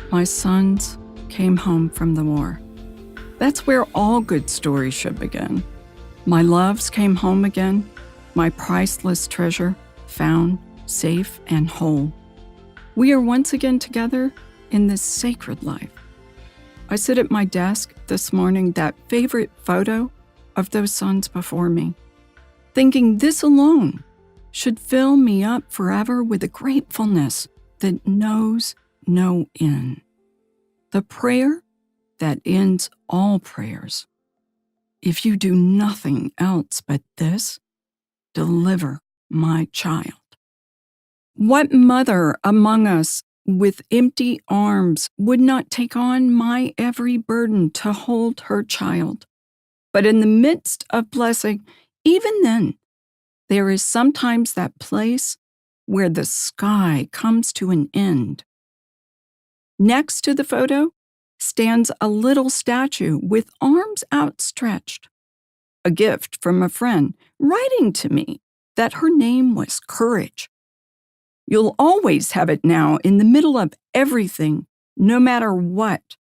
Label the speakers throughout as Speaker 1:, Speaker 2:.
Speaker 1: My sons came home from the war. That's where all good stories should begin. My loves came home again, my priceless treasure found, safe and whole. We are once again together in this sacred life. I sit at my desk this morning, that favorite photo of those sons before me, thinking this alone should fill me up forever with a gratefulness that knows no end. The prayer that ends all prayers. If you do nothing else but this, deliver my child. What mother among us with empty arms would not take on my every burden to hold her child? But in the midst of blessing, even then, there is sometimes that place where the sky comes to an end. Next to the photo stands a little statue with arms outstretched, a gift from a friend writing to me that her name was Courage. You'll always have it now in the middle of everything, no matter what.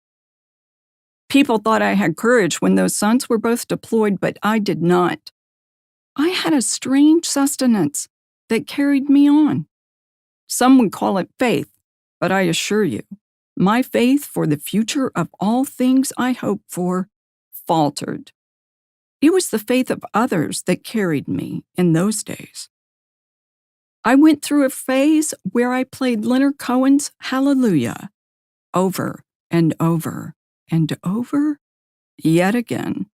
Speaker 1: People thought I had courage when those sons were both deployed, but I did not. I had a strange sustenance that carried me on. Some would call it faith, but I assure you, my faith for the future of all things I hoped for faltered. It was the faith of others that carried me in those days. I went through a phase where I played Leonard Cohen's Hallelujah over and over and over yet again.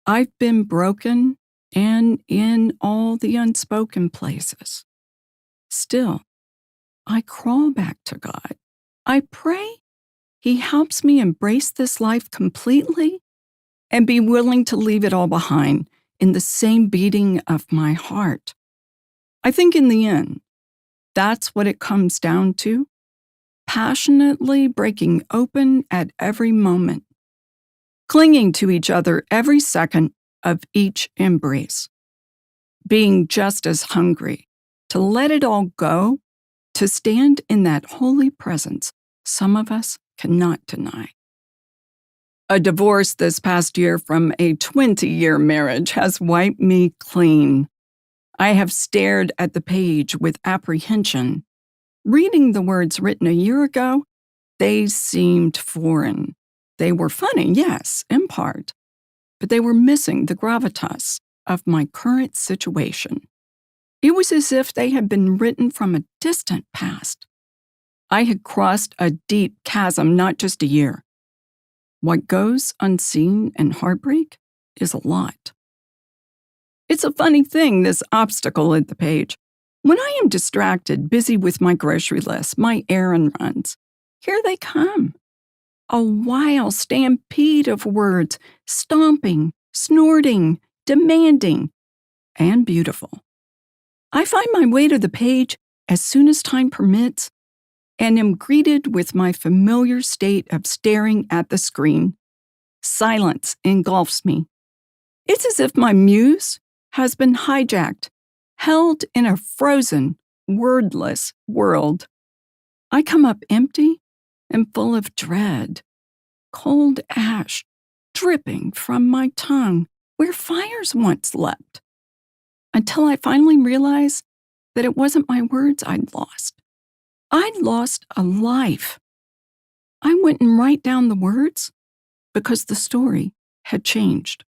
Speaker 1: I've been broken and in all the unspoken places. Still, I crawl back to God. I pray He helps me embrace this life completely and be willing to leave it all behind in the same beating of my heart. I think in the end, that's what it comes down to, passionately breaking open at every moment, clinging to each other every second of each embrace, being just as hungry to let it all go, to stand in that holy presence some of us cannot deny. A divorce this past year from a 20-year marriage has wiped me clean. I have stared at the page with apprehension. Reading the words written a year ago, they seemed foreign. They were funny, yes, in part, but they were missing the gravitas of my current situation. It was as if they had been written from a distant past. I had crossed a deep chasm, not just a year. What goes unseen in heartbreak is a lot. It's a funny thing, this obstacle at the page. When I am distracted, busy with my grocery list, my errand runs, here they come. A wild stampede of words, stomping, snorting, demanding, and beautiful. I find my way to the page as soon as time permits and am greeted with my familiar state of staring at the screen. Silence engulfs me. It's as if my muse has been hijacked, held in a frozen, wordless world. I come up empty and full of dread, cold ash dripping from my tongue where fires once leapt, until I finally realize that it wasn't my words I'd lost. I'd lost a life. I wouldn't write down the words because the story had changed.